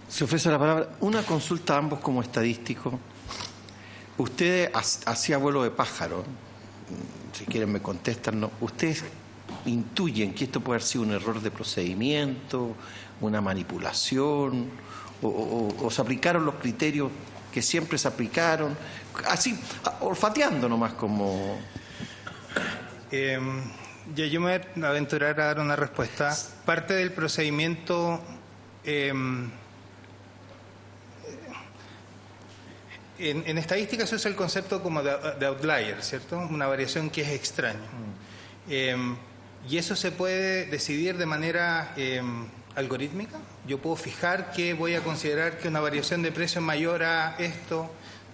Se ofrece la palabra. Una consulta a ambos como estadísticos. Ustedes hacía vuelo de pájaro, si quieren me contestan, ¿no? ¿Ustedes intuyen que esto puede haber sido un error de procedimiento, una manipulación, o se aplicaron los criterios que siempre se aplicaron, así, olfateando nomás como... Yo me voy a aventurar a dar una respuesta. Parte del procedimiento... En estadística se usa el concepto como de outlier, ¿cierto? Una variación que es extraña. Y eso se puede decidir de manera algorítmica. Yo puedo fijar que voy a considerar que una variación de precio es mayor a esto,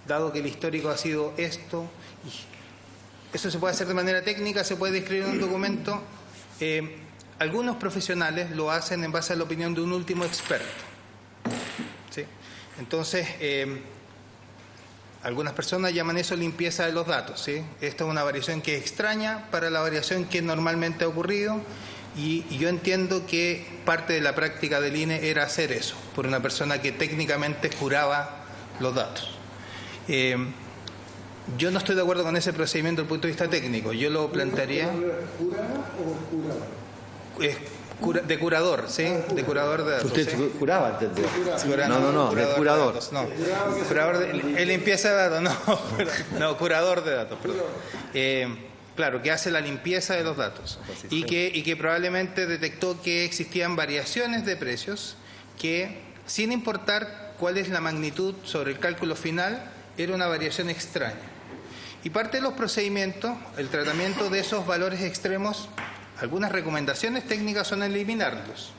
dado que el histórico ha sido esto. Y eso se puede hacer de manera técnica, se puede describir en un documento. Algunos profesionales lo hacen en base a la opinión de un último experto, ¿sí? Entonces... algunas personas llaman eso limpieza de los datos, ¿sí? Esta es una variación que es extraña para la variación que normalmente ha ocurrido y yo entiendo que parte de la práctica del INE era hacer eso, por una persona que técnicamente juraba los datos. Yo no estoy de acuerdo con ese procedimiento desde el punto de vista técnico, yo lo plantearía... ¿Juraba o curaba? De curador, ¿sí? De curador de datos. ¿Usted ¿sí? curaba? No, de curador. No, curador de limpieza de datos, no, curador de datos, perdón. Claro, que hace la limpieza de los datos y que probablemente detectó que existían variaciones de precios que, sin importar cuál es la magnitud sobre el cálculo final, era una variación extraña. Y parte de los procedimientos, el tratamiento de esos valores extremos, algunas recomendaciones técnicas son eliminarlos.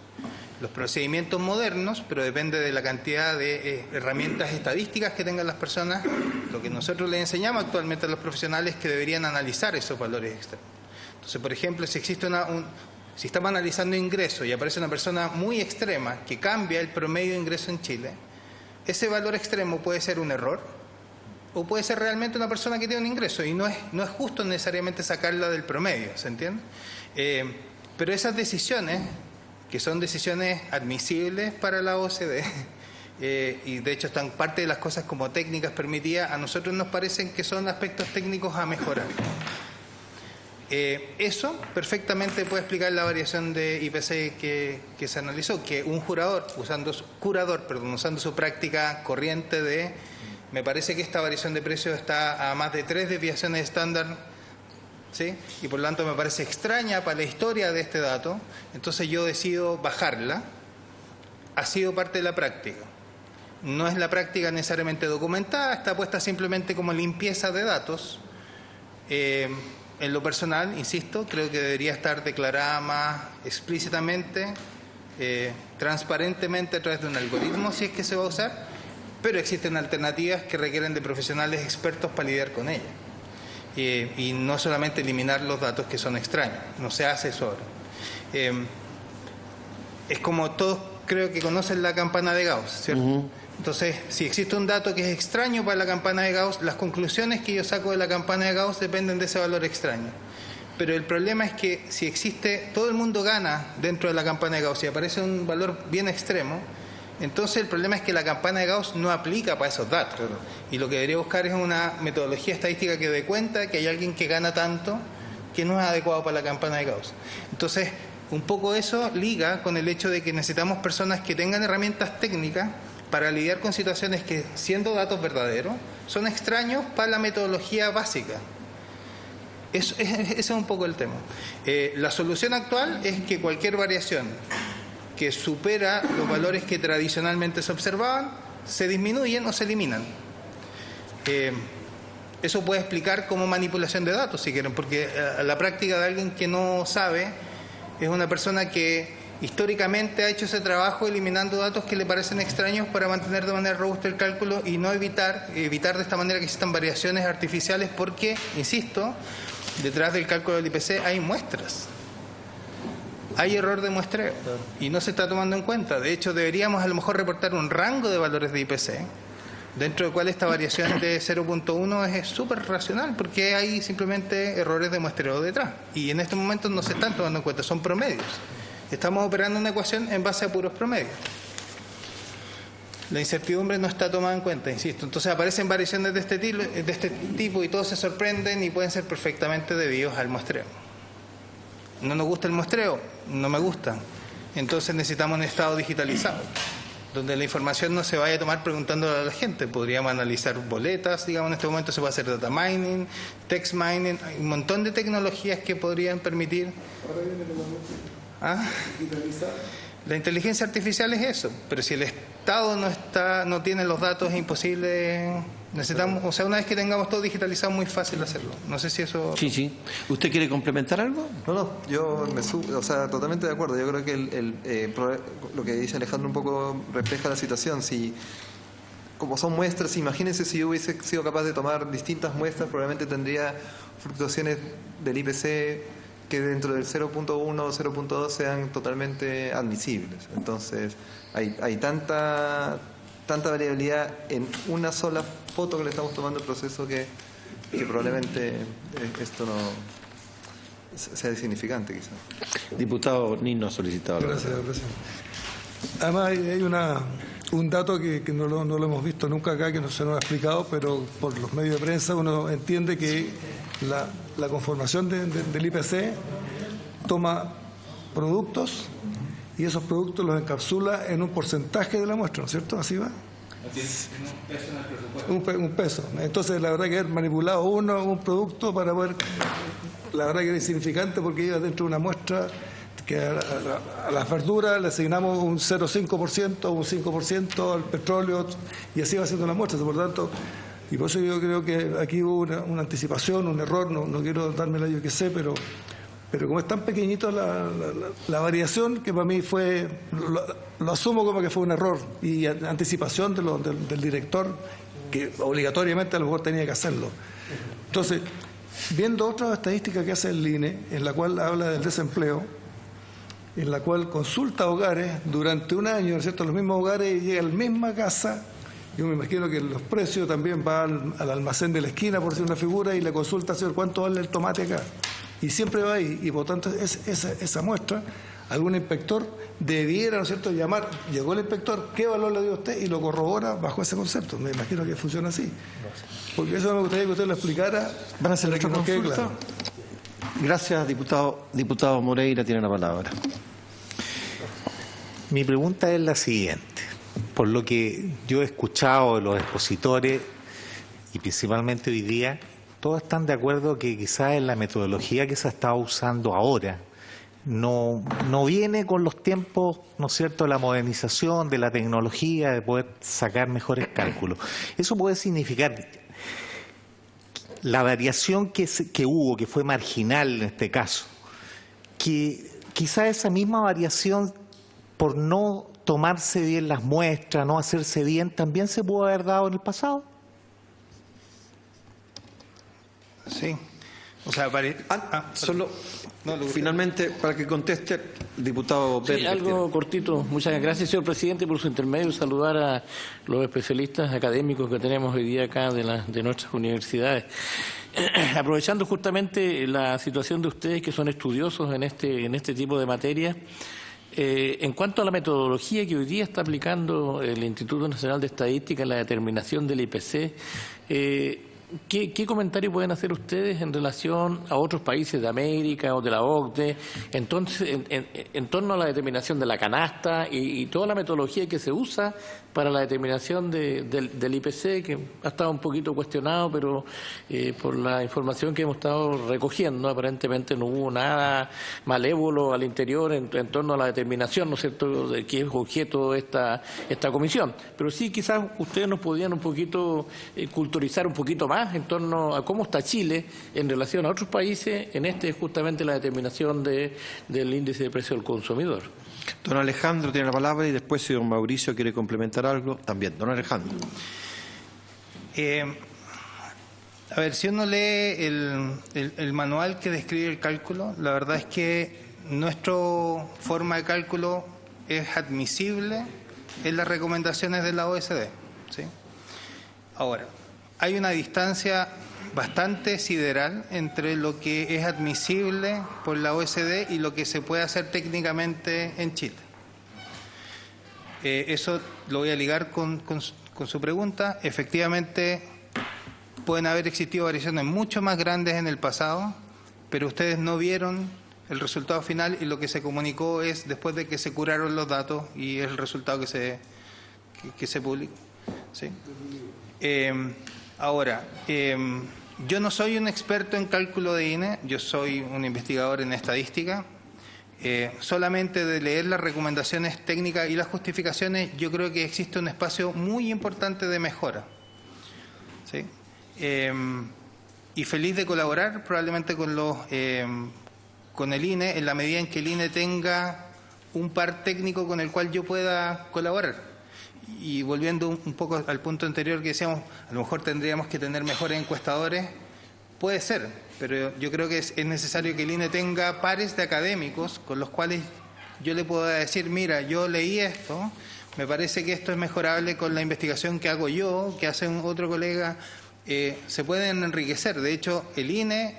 Los procedimientos modernos, pero depende de la cantidad de herramientas estadísticas que tengan las personas, lo que nosotros les enseñamos actualmente a los profesionales es que deberían analizar esos valores extremos. Entonces, por ejemplo, si existe si estamos analizando ingresos y aparece una persona muy extrema que cambia el promedio de ingreso en Chile, ese valor extremo puede ser un error o puede ser realmente una persona que tiene un ingreso y no es justo necesariamente sacarla del promedio, ¿se entiende? Pero esas decisiones, que son decisiones admisibles para la OCDE, y de hecho están parte de las cosas como técnicas permitidas, a nosotros nos parecen que son aspectos técnicos a mejorar. Eso perfectamente puede explicar la variación de IPC que se analizó, que un curador, usando su práctica corriente de, me parece que esta variación de precios está a más de 3 desviaciones estándar, ¿sí? Y por lo tanto me parece extraña para la historia de este dato, entonces yo decido bajarla. Ha sido parte de la práctica. No es la práctica necesariamente documentada, está puesta simplemente como limpieza de datos. En lo personal, insisto, creo que debería estar declarada más explícitamente, transparentemente a través de un algoritmo, si es que se va a usar, pero existen alternativas que requieren de profesionales expertos para lidiar con ellas. Y no solamente eliminar los datos que son extraños, no se hace eso ahora. Es como todos creo que conocen la campana de Gauss, ¿cierto? Entonces, si existe un dato que es extraño para la campana de Gauss, las conclusiones que yo saco de la campana de Gauss dependen de ese valor extraño. Pero el problema es que si existe, todo el mundo gana dentro de la campana de Gauss y aparece un valor bien extremo, entonces el problema es que la campana de Gauss no aplica para esos datos. Claro. Y lo que debería buscar es una metodología estadística que dé cuenta que hay alguien que gana tanto que no es adecuado para la campana de Gauss. Entonces, un poco eso liga con el hecho de que necesitamos personas que tengan herramientas técnicas para lidiar con situaciones que, siendo datos verdaderos, son extraños para la metodología básica. Ese es un poco el tema. La solución actual es que cualquier variación que supera los valores que tradicionalmente se observaban, se disminuyen o se eliminan. Eso puede explicar como manipulación de datos, si quieren, porque la práctica de alguien que no sabe es una persona que históricamente ha hecho ese trabajo eliminando datos que le parecen extraños para mantener de manera robusta el cálculo y no evitar de esta manera que existan variaciones artificiales porque, insisto, detrás del cálculo del IPC hay muestras. Hay error de muestreo y no se está tomando en cuenta. De hecho, deberíamos a lo mejor reportar un rango de valores de IPC dentro del cual esta variación de 0.1 es súper racional, porque hay simplemente errores de muestreo detrás. Y en estos momentos no se están tomando en cuenta, son promedios. Estamos operando una ecuación en base a puros promedios. La incertidumbre no está tomada en cuenta, insisto. Entonces aparecen variaciones de este tipo y todos se sorprenden y pueden ser perfectamente debidos al muestreo. ¿No nos gusta el muestreo? No me gusta. Entonces necesitamos un estado digitalizado, donde la información no se vaya a tomar preguntándole a la gente. Podríamos analizar boletas, digamos, en este momento se puede hacer data mining, text mining, hay un montón de tecnologías que podrían permitir... La inteligencia artificial es eso, pero si el Estado no tiene los datos, es imposible. Necesitamos, o sea, una vez que tengamos todo digitalizado, muy fácil hacerlo. No sé si eso... Sí. ¿Usted quiere complementar algo? No, yo o sea, totalmente de acuerdo. Yo creo que lo que dice Alejandro un poco refleja la situación. Si, como son muestras, imagínense si yo hubiese sido capaz de tomar distintas muestras, probablemente tendría fluctuaciones del IPC que dentro del 0.1 o 0.2 sean totalmente admisibles. Entonces, hay tanta variabilidad en una sola foto que le estamos tomando el proceso que probablemente esto no sea insignificante, quizás. Diputado Nino ha solicitado. Gracias, presidente. Además, hay un dato que no lo hemos visto nunca acá, que no se nos ha explicado, pero por los medios de prensa uno entiende que la conformación del IPC toma productos y esos productos los encapsula en un porcentaje de la muestra, ¿no es cierto? ¿Así va? Un peso. Entonces, la verdad que haber manipulado un producto para poder... La verdad que era insignificante porque iba dentro de una muestra que a las verduras le asignamos un 0,5%, un 5% al petróleo y así va siendo la muestra. Por lo tanto... Y por eso yo creo que aquí hubo una anticipación, un error, no quiero dármela yo que sé, pero como es tan pequeñito la variación, que para mí fue, lo asumo como que fue un error y anticipación del director, que obligatoriamente a lo mejor tenía que hacerlo. Entonces, viendo otras estadísticas que hace el INE, en la cual habla del desempleo, en la cual consulta hogares durante un año, ¿no es cierto?, los mismos hogares y llega a la misma casa. Yo me imagino que los precios también va al almacén de la esquina, por decir una figura, y le consulta, señor, ¿cuánto vale el tomate acá? Y siempre va ahí, y por tanto esa muestra, algún inspector debiera, ¿no es cierto?, llamar, llegó el inspector, ¿qué valor le dio a usted? Y lo corrobora bajo ese concepto. Me imagino que funciona así. Porque eso me gustaría que usted lo explicara. ¿Van a hacer otra consulta? Claro. Gracias, diputado. Diputado Moreira tiene la palabra. Mi pregunta es la siguiente. Por lo que yo he escuchado de los expositores, y principalmente hoy día, todos están de acuerdo que quizás en la metodología que se está usando ahora no viene con los tiempos, ¿no es cierto?, la modernización de la tecnología, de poder sacar mejores cálculos. Eso puede significar la variación que hubo, que fue marginal en este caso, que quizás esa misma variación por no tomarse bien las muestras, no hacerse bien, también se pudo haber dado en el pasado. Sí. O sea, finalmente, para que conteste el diputado Pérez. Sí, algo cortito. Muchas gracias, señor presidente, por su intermedio. Saludar a los especialistas académicos que tenemos hoy día acá de nuestras universidades. Aprovechando justamente la situación de ustedes que son estudiosos en este tipo de materias, en cuanto a la metodología que hoy día está aplicando el Instituto Nacional de Estadística en la determinación del IPC, ¿qué comentario pueden hacer ustedes en relación a otros países de América o de la OCDE, entonces, en torno a la determinación de la canasta y toda la metodología que se usa para la determinación del IPC, que ha estado un poquito cuestionado, pero por la información que hemos estado recogiendo, aparentemente no hubo nada malévolo al interior en torno a la determinación, ¿no es cierto?, de que es objeto esta comisión. Pero sí, quizás ustedes nos podían un poquito culturizar un poquito más en torno a cómo está Chile en relación a otros países en justamente la determinación del índice de precio del consumidor. Don Alejandro tiene la palabra y después, si don Mauricio quiere complementar algo, también. Don Alejandro. A ver, si uno lee el manual que describe el cálculo, la verdad es que nuestra forma de cálculo es admisible en las recomendaciones de la OECD, ¿sí? Ahora, hay una distancia bastante sideral entre lo que es admisible por la OECD y lo que se puede hacer técnicamente en Chile. Eso lo voy a ligar con su pregunta. Efectivamente, pueden haber existido variaciones mucho más grandes en el pasado, pero ustedes no vieron el resultado final y lo que se comunicó es después de que se curaron los datos y es el resultado que se publicó. ¿Sí? Ahora, yo no soy un experto en cálculo de INE, yo soy un investigador en estadística. Solamente de leer las recomendaciones técnicas y las justificaciones, yo creo que existe un espacio muy importante de mejora. ¿Sí? Y feliz de colaborar probablemente con el INE en la medida en que el INE tenga un par técnico con el cual yo pueda colaborar. Y volviendo un poco al punto anterior que decíamos, a lo mejor tendríamos que tener mejores encuestadores, puede ser, pero yo creo que es necesario que el INE tenga pares de académicos con los cuales yo le pueda decir, mira, yo leí esto, me parece que esto es mejorable con la investigación que hago yo, que hace otro colega, se pueden enriquecer. De hecho, el INE,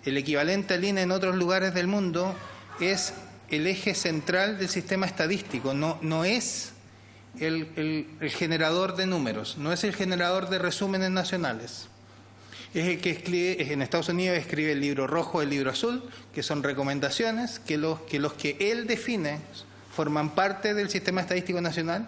el equivalente al INE en otros lugares del mundo, es el eje central del sistema estadístico, no es el generador de números, no es el generador de resúmenes nacionales. Es el que escribe, en Estados Unidos escribe el libro rojo, el libro azul, que son recomendaciones que los que él define forman parte del sistema estadístico nacional.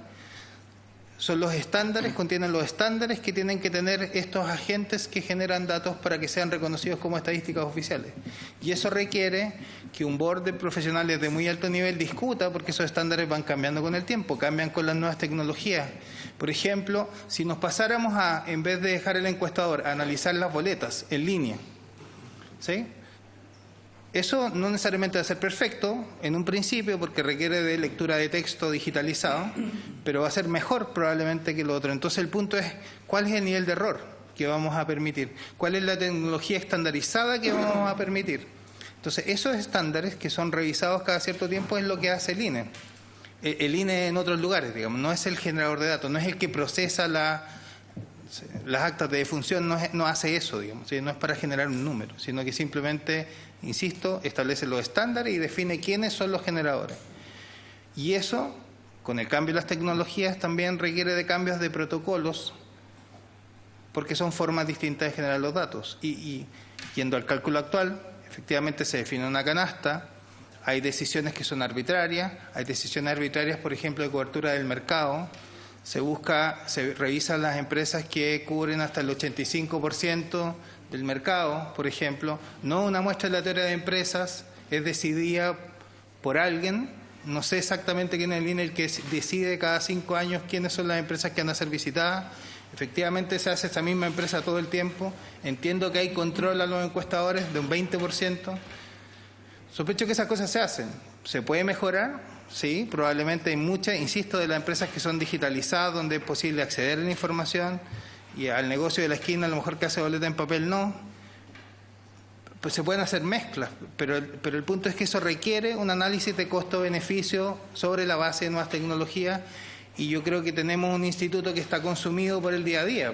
Son los estándares, contienen los estándares que tienen que tener estos agentes que generan datos para que sean reconocidos como estadísticas oficiales. Y eso requiere que un board de profesionales de muy alto nivel discuta, porque esos estándares van cambiando con el tiempo, cambian con las nuevas tecnologías. Por ejemplo, si nos pasáramos a, en vez de dejar el encuestador, a analizar las boletas en línea, ¿sí? Eso no necesariamente va a ser perfecto en un principio porque requiere de lectura de texto digitalizado, pero va a ser mejor probablemente que lo otro. Entonces el punto es, ¿cuál es el nivel de error que vamos a permitir? ¿Cuál es la tecnología estandarizada que vamos a permitir? Entonces esos estándares que son revisados cada cierto tiempo es lo que hace el INE. El INE en otros lugares, digamos, no es el generador de datos, no es el que procesa las actas de defunción, no hace eso, digamos, ¿sí? No es para generar un número, sino que simplemente, insisto, establece los estándares y define quiénes son los generadores. Y eso, con el cambio de las tecnologías, también requiere de cambios de protocolos, porque son formas distintas de generar los datos. Y yendo al cálculo actual, efectivamente se define una canasta, hay decisiones que son arbitrarias, hay decisiones arbitrarias, por ejemplo, de cobertura del mercado. Se revisan las empresas que cubren hasta el 85% del mercado, por ejemplo. No una muestra aleatoria de empresas, es decidida por alguien. No sé exactamente quién es el INE el que decide cada 5 años quiénes son las empresas que van a ser visitadas. Efectivamente se hace esa misma empresa todo el tiempo. Entiendo que hay control a los encuestadores de un 20%. Sospecho que esas cosas se hacen. ¿Se puede mejorar? Sí, probablemente hay muchas, insisto, de las empresas que son digitalizadas, donde es posible acceder a la información, y al negocio de la esquina, a lo mejor que hace boleta en papel, no. Pues se pueden hacer mezclas, pero el punto es que eso requiere un análisis de costo-beneficio sobre la base de nuevas tecnologías, y yo creo que tenemos un instituto que está consumido por el día a día.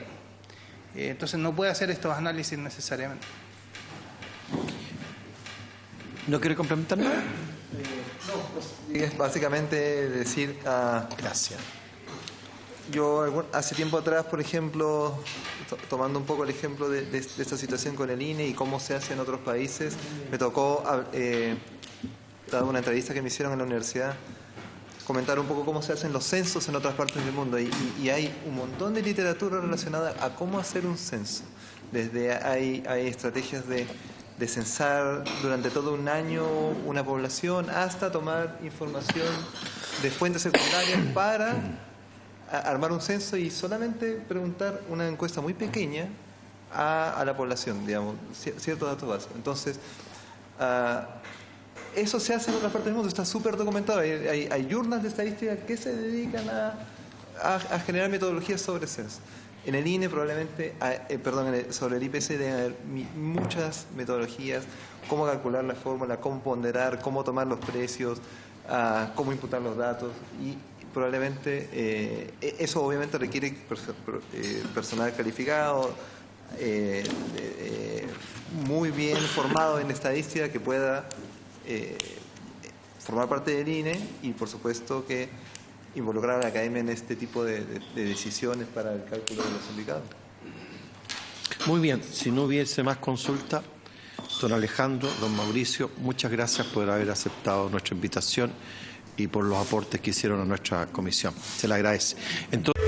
Entonces no puede hacer estos análisis necesariamente. ¿No quiere complementar nada? Es básicamente decir... Gracias. Yo hace tiempo atrás, por ejemplo, tomando un poco el ejemplo de esta situación con el INE y cómo se hace en otros países, me tocó, dado una entrevista que me hicieron en la universidad, comentar un poco cómo se hacen los censos en otras partes del mundo. Y hay un montón de literatura relacionada a cómo hacer un censo. Desde hay estrategias de censar durante todo un año una población hasta tomar información de fuentes secundarias para armar un censo y solamente preguntar una encuesta muy pequeña a la población, digamos, ciertos datos básicos. Entonces, eso se hace en otras partes del mundo, está súper documentado. Hay journals de estadística que se dedican a generar metodologías sobre censo. En el INE probablemente, sobre el IPC deben haber muchas metodologías, cómo calcular la fórmula, cómo ponderar, cómo tomar los precios, cómo imputar los datos. Y probablemente eso obviamente requiere personal calificado, muy bien formado en estadística, que pueda formar parte del INE y por supuesto que involucrar a la academia en este tipo de decisiones para el cálculo de los sindicatos. Muy bien, si no hubiese más consulta, don Alejandro, don Mauricio, muchas gracias por haber aceptado nuestra invitación y por los aportes que hicieron a nuestra comisión. Se le agradece. Entonces...